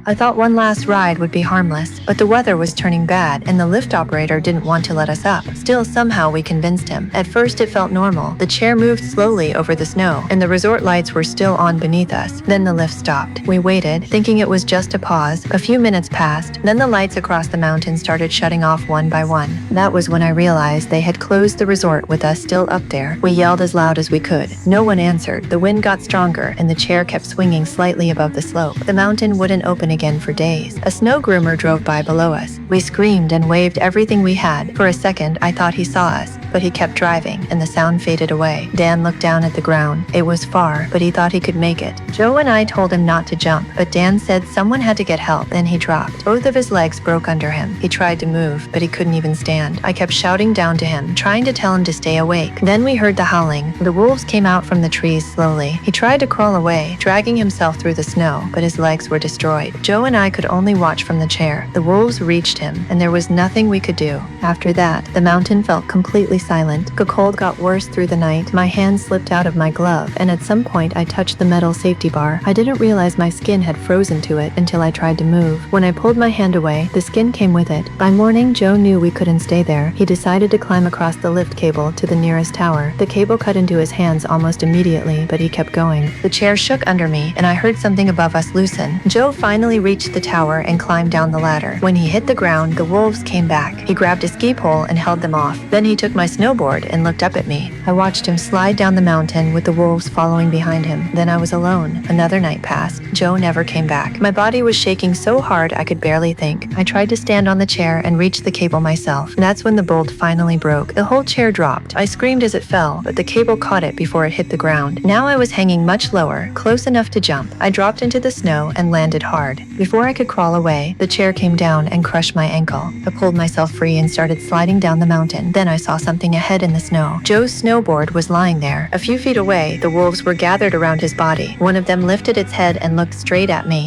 I thought one last ride would be harmless, but the weather was turning bad and the lift operator didn't want to let us up. Still, somehow we convinced him. At first it felt normal. The chair moved slowly over the snow, and the resort lights were still on beneath us. Then the lift stopped. We waited, thinking it was just a pause. A few minutes passed, then the lights across the mountain started shutting off one by one. That was when I realized they had closed the resort with us still up there. We yelled as loud as we could. No one answered. The wind got stronger, and the chair kept swinging slightly above the slope. The mountain wouldn't open again for days. A snow groomer drove by below us. We screamed and waved everything we had. For a second, I thought he saw us, but he kept driving, and the sound faded away. Dan looked down at the ground. It was far, but he thought he could make it. Joe and I told him not to jump, but Dan said someone had to get help, and he dropped. Both of his legs broke under him. He tried to move, but he couldn't even stand. I kept shouting down to him, trying to tell him to stay awake. Then we heard the howling. The wolves came out from the trees slowly. He tried to crawl away, dragging himself through the snow, but his legs were destroyed. Joe and I could only watch from the chair. The wolves reached him, and there was nothing we could do. After that, the mountain felt completely silent. The cold got worse through the night. My hand slipped out of my glove, and at some point I touched the metal safety bar. I didn't realize my skin had frozen to it until I tried to move. When I pulled my hand away, the skin came with it. By morning, Joe knew we couldn't stay there. He decided to climb across the lift cable to the nearest tower. The cable cut into his hands almost immediately, but he kept going. The chair shook under me, and I heard something above us loosen. Joe finally reached the tower and climbed down the ladder. When he hit the ground, the wolves came back. He grabbed a ski pole and held them off. Then he took my snowboard and looked up at me. I watched him slide down the mountain with the wolves following behind him. Then I was alone. Another night passed. Joe never came back. My body was shaking so hard I could barely think. I tried to stand on the chair and reach the cable myself. That's when the bolt finally broke. The whole chair dropped. I screamed as it fell, but the cable caught it before it hit the ground. Now I was hanging much lower, close enough to jump. I dropped into the snow and landed hard. Before I could crawl away, the chair came down and crushed my ankle. I pulled myself free and started sliding down the mountain. Then I saw something ahead in the snow. Joe's snowboard was lying there. A few feet away, the wolves were gathered around his body. One of them lifted its head and looked straight at me.